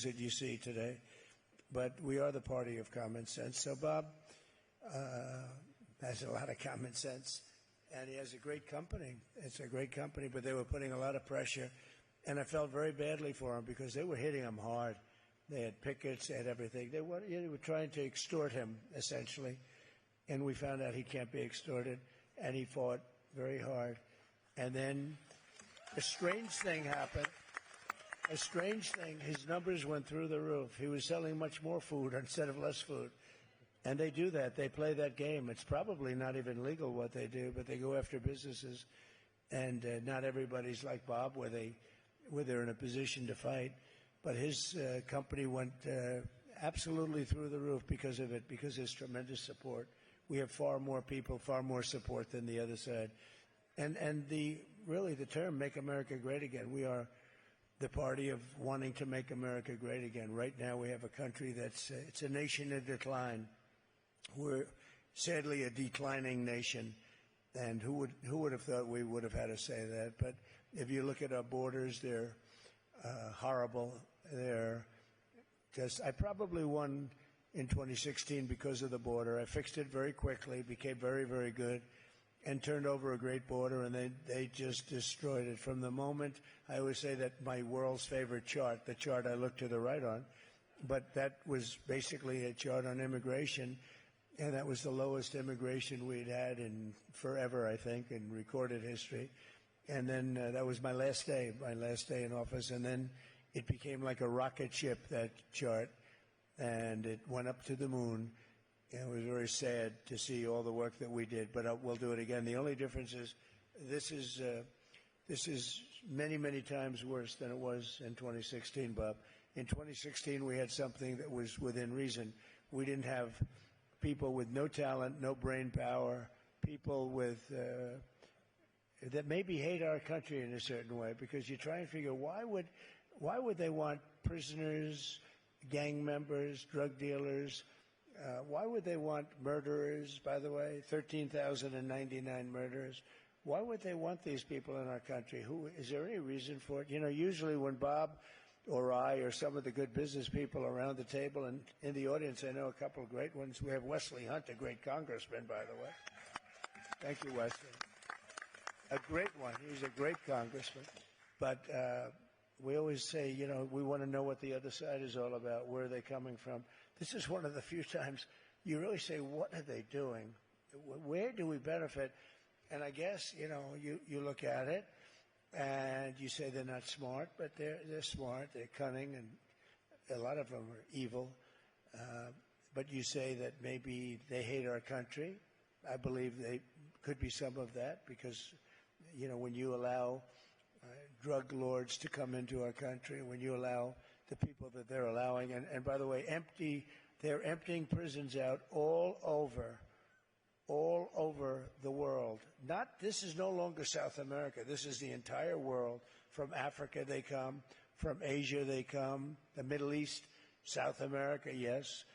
that you see today, but we are the party of common sense. So Bob has a lot of common sense, and he has a great company. It's a great company, but they were putting a lot of pressure, and I felt very badly for him because they were hitting him hard. They had pickets, they had everything. They were trying to extort him, essentially, and we found out he can't be extorted, and he fought very hard. And then a strange thing happened. A strange thing, his numbers went through the roof. He was selling much more food instead of less food. And they do that. They play that game. It's probably not even legal what they do, but they go after businesses. And not everybody's like Bob, where they're in a position to fight. But his company went absolutely through the roof because of it, because there's tremendous support. We have far more people, far more support than the other side. And the term "Make America Great Again," we are the party of wanting to make America great again. Right now we have a country it's a nation in decline. We're sadly a declining nation, and who would have thought we would have had to say that? But if you look at our borders, they're horrible. I probably won in 2016 because of the border. I fixed it very quickly, became very, very good, and turned over a great border, and they just destroyed it. From the moment, I always say that my world's favorite chart, the chart I look to the right on, but that was basically a chart on immigration, and that was the lowest immigration we'd had in forever, I think, in recorded history. And then that was my last day in office, and then it became like a rocket ship, that chart, and it went up to the moon. It was very sad to see all the work that we did, but we'll do it again. The only difference is this is many, many times worse than it was in 2016, Bob. In 2016, we had something that was within reason. We didn't have people with no talent, no brain power, people with that maybe hate our country in a certain way, because you try and figure why would they want prisoners, gang members, drug dealers? Why would they want murderers, by the way, 13,099 murderers? Why would they want these people in our country? Is there any reason for it? You know, usually when Bob or I or some of the good business people around the table, and in the audience I know a couple of great ones. We have Wesley Hunt, a great congressman, by the way. Thank you, Wesley. A great one. He's a great congressman. But we always say, you know, we want to know what the other side is all about. Where are they coming from? This is one of the few times you really say, what are they doing? Where do we benefit? And I guess, you know, you look at it and you say they're not smart, but they're smart, they're cunning, and a lot of them are evil. But you say that maybe they hate our country. I believe they could be some of that, because, you know, when you allow drug lords to come into our country, when you allow the people that they're allowing, and by the way, they're emptying prisons out all over the world. This is no longer South America. This is the entire world. From Africa they come, from Asia they come, the Middle East, South America, yes,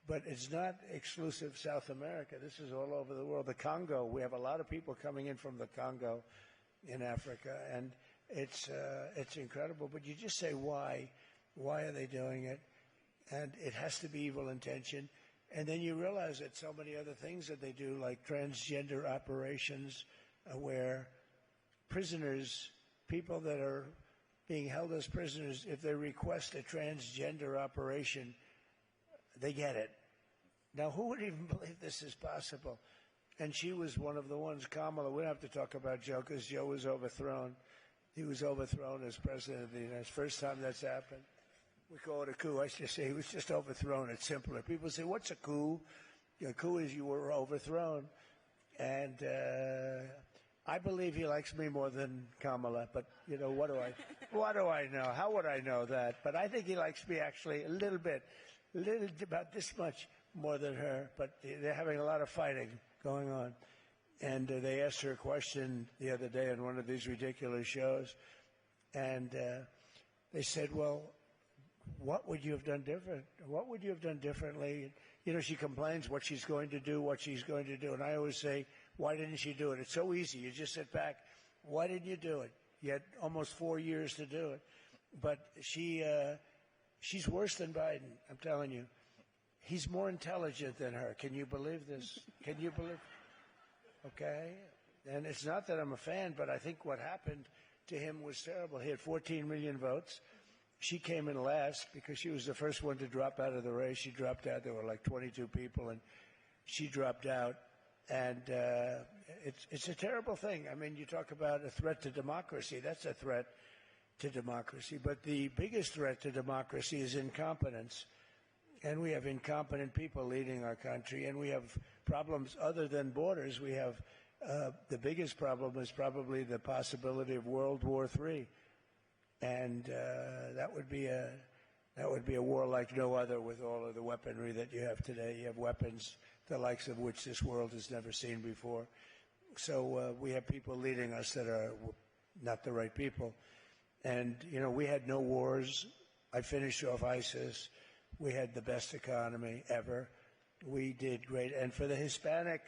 but it's not exclusive South America. This is all over the world. The Congo, we have a lot of people coming in from the Congo in Africa, and it's incredible. But you just say, why are they doing it? And it has to be evil intention. And then you realize that so many other things that they do, like transgender operations, where prisoners, people that are being held as prisoners, if they request a transgender operation, they get it. Now, who would even believe this is possible? And she was one of the ones, Kamala. We don't have to talk about Joe, because Joe was overthrown. He was overthrown as president of the United States. First time that's happened. We call it a coup. I should say he was just overthrown. It's simpler. People say, what's a coup? A coup is you were overthrown. And I believe he likes me more than Kamala. But, you know, what do I know? How would I know that? But I think he likes me actually a little bit, about this much more than her. But they're having a lot of fighting going on. And they asked her a question the other day on one of these ridiculous shows. And they said, well, what would you have done different? What would you have done differently? You know, she complains what she's going to do. And I always say, why didn't she do it? It's so easy. You just sit back. Why didn't you do it? You had almost 4 years to do it. But she She's worse than Biden, I'm telling you. He's more intelligent than her. Can you believe this? Can you believe? Okay? And it's not that I'm a fan, but I think what happened to him was terrible. He had 14 million votes. She came in last because she was the first one to drop out of the race. She dropped out. There were like 22 people, and she dropped out. And it's a terrible thing. I mean, you talk about a threat to democracy. That's a threat to democracy. But the biggest threat to democracy is incompetence. And we have incompetent people leading our country, and we have problems other than borders. We have the biggest problem is probably the possibility of World War III, and that would be a war like no other with all of the weaponry that you have today. You have weapons the likes of which this world has never seen before. So we have people leading us that are not the right people. And, you know, we had no wars. I finished off ISIS. We had the best economy ever. We did great. And for the Hispanic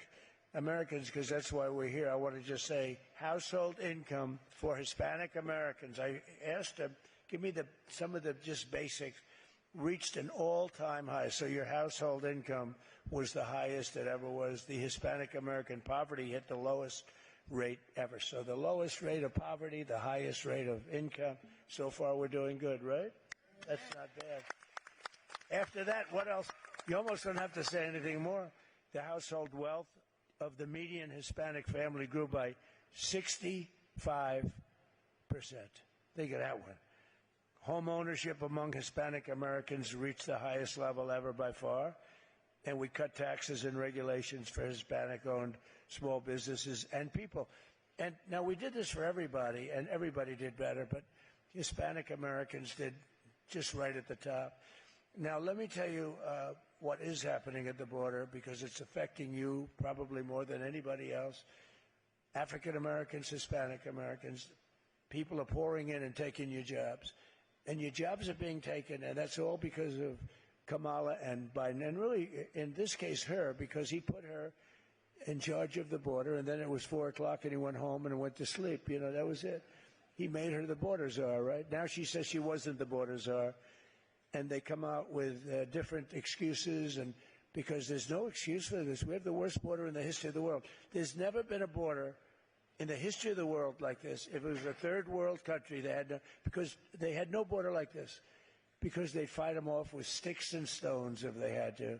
Americans, because that's why we're here, I want to just say household income for Hispanic Americans. I asked them, give me some of the just basics, reached an all-time high. So your household income was the highest it ever was. The Hispanic American poverty hit the lowest rate ever. So the lowest rate of poverty, the highest rate of income. So far we're doing good, right? That's not bad. After that, what else? You almost don't have to say anything more. The household wealth of the median Hispanic family grew by 65%. Think of that one. Home ownership among Hispanic Americans reached the highest level ever by far. And we cut taxes and regulations for Hispanic-owned small businesses and people. And now we did this for everybody, and everybody did better, but Hispanic Americans did just right at the top. Now, let me tell you what is happening at the border, because it's affecting you probably more than anybody else. African Americans, Hispanic Americans, people are pouring in and taking your jobs. And your jobs are being taken, and that's all because of Kamala and Biden. And really, in this case, her, because he put her in charge of the border, and then it was 4 o'clock, and he went home and went to sleep. You know, that was it. He made her the border czar, right? Now she says she wasn't the border czar. And they come out with different excuses, and because there's no excuse for this. We have the worst border in the history of the world. There's never been a border in the history of the world like this. If it was a third world country, because they had no border like this, because they'd fight them off with sticks and stones if they had to.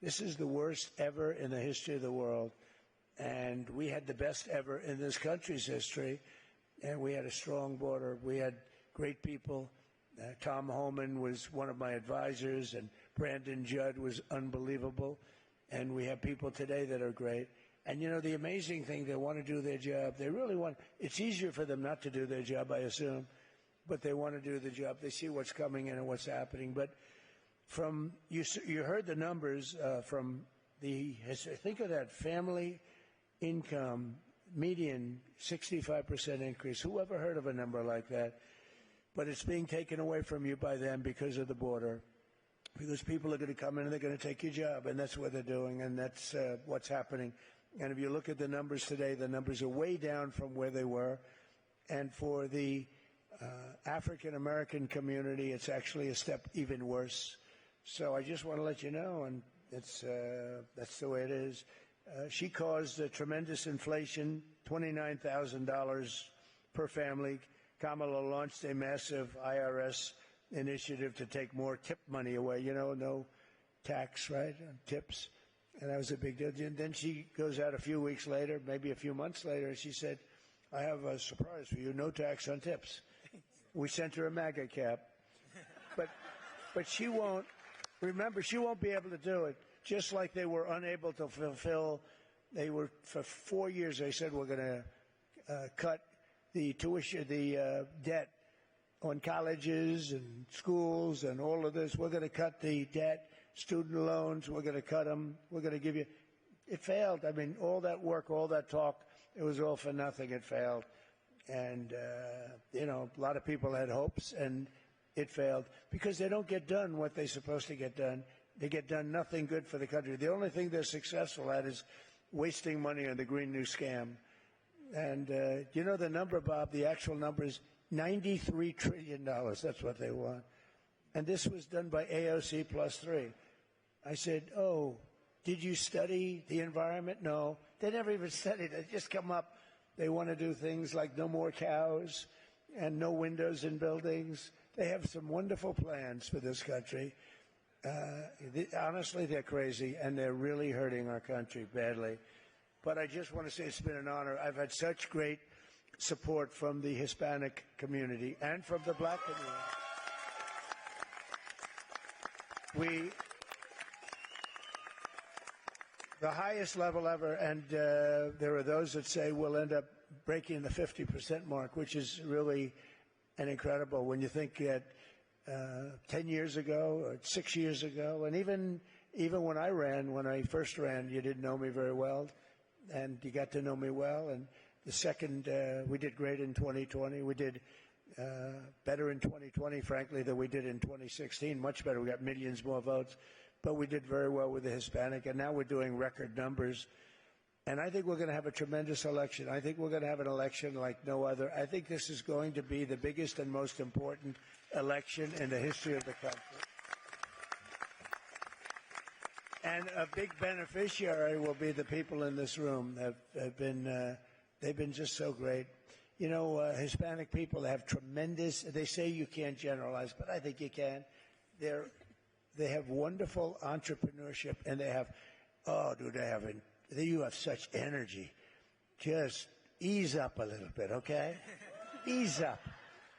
This is the worst ever in the history of the world, and we had the best ever in this country's history, and we had a strong border. We had great people. Tom Homan was one of my advisors, and Brandon Judd was unbelievable. And we have people today that are great. And, you know, the amazing thing, they want to do their job. They really want – it's easier for them not to do their job, I assume, but they want to do the job. They see what's coming in and what's happening. But from – you heard the numbers from the – think of that, family income, median 65% increase. Who ever heard of a number like that? But it's being taken away from you by them because of the border, because people are going to come in and they're going to take your job, and that's what they're doing, and that's what's happening. And if you look at the numbers today, the numbers are way down from where they were. And for the African-American community, it's actually a step even worse. So I just want to let you know, and that's the way it is. She caused a tremendous inflation, $29,000 per family. Kamala launched a massive IRS initiative to take more tip money away. You know, no tax, right, on tips. And that was a big deal. And then she goes out a few weeks later, maybe a few months later, and she said, I have a surprise for you, no tax on tips. We sent her a MAGA cap. But she won't, remember, she won't be able to do it. Just like they were unable to fulfill, for 4 years, they said, we're going to cut the tuition, the debt on colleges and schools and all of this. We're going to cut the debt, student loans. We're going to cut them. We're going to give you. It failed. I mean, all that work, all that talk, it was all for nothing. It failed. And, you know, a lot of people had hopes, and it failed because they don't get done what they're supposed to get done. They get done nothing good for the country. The only thing they're successful at is wasting money on the Green New Scam. And you know the number, Bob, the actual number is $93 trillion. That's what they want. And this was done by AOC +3. I said, oh, did you study the environment? No. They never even studied. They just come up. They want to do things like no more cows and no windows in buildings. They have some wonderful plans for this country. Honestly, they're crazy, and they're really hurting our country badly. But I just want to say it's been an honor. I've had such great support from the Hispanic community and from the black community. The highest level ever, and there are those that say we'll end up breaking the 50% mark, which is really an incredible when you think that 10 years ago or 6 years ago, and even when I first ran, you didn't know me very well, and you got to know me well. And the second, we did great in 2020. We did better in 2020, frankly, than we did in 2016. Much better. We got millions more votes. But we did very well with the Hispanic, and now we're doing record numbers. And I think we're going to have a tremendous election. I think we're going to have an election like no other. I think this is going to be the biggest and most important election in the history of the country. And a big beneficiary will be the people in this room. They've been just so great. You know, Hispanic people have tremendous, they say you can't generalize, but I think you can. They have wonderful entrepreneurship, and they have, you have such energy. Just ease up a little bit, okay? Ease up.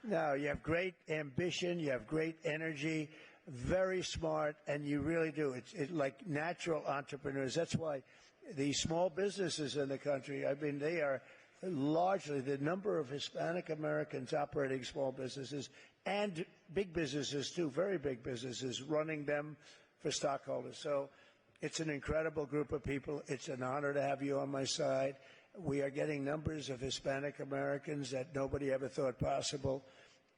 No, you have great ambition, you have great energy, very smart, and you really do. It's like natural entrepreneurs. That's why the small businesses in the country, I mean, they are largely the number of Hispanic Americans operating small businesses and big businesses too, very big businesses, running them for stockholders. So it's an incredible group of people. It's an honor to have you on my side. We are getting numbers of Hispanic Americans that nobody ever thought possible.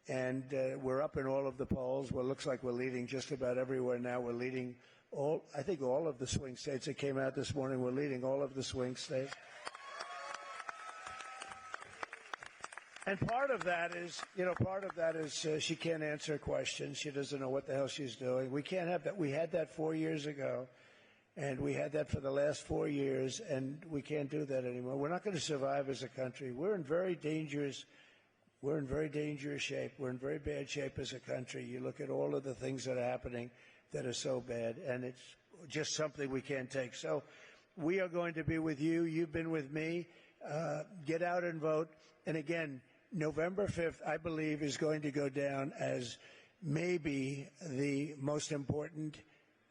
And we're up in all of the polls. Well, it looks like we're leading just about everywhere now. We're leading I think all of the swing states that came out this morning. We're leading all of the swing states. And part of that is she can't answer questions. She doesn't know what the hell she's doing. We can't have that. We had that 4 years ago, and we had that for the last 4 years, and we can't do that anymore. We're not going to survive as a country. We're in very dangerous shape. We're in very bad shape as a country. You look at all of the things that are happening that are so bad, and it's just something we can't take. So we are going to be with you. You've been with me. Get out and vote. And again, November 5th, I believe, is going to go down as maybe the most important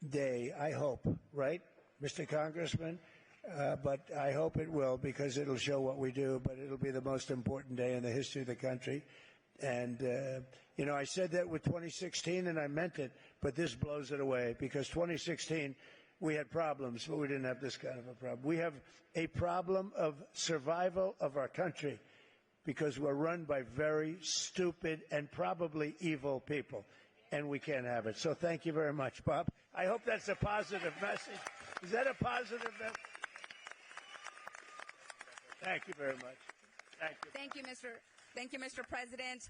day, I hope, right, Mr. Congressman? But I hope it will, because it'll show what we do, but it'll be the most important day in the history of the country. And, I said that with 2016, and I meant it, but this blows it away, because 2016, we had problems, but we didn't have this kind of a problem. We have a problem of survival of our country, because we're run by very stupid and probably evil people, and we can't have it. So thank you very much, Bob. I hope that's a positive message. Is that a positive message? Thank you very much. Thank you. Thank you, Mr. President.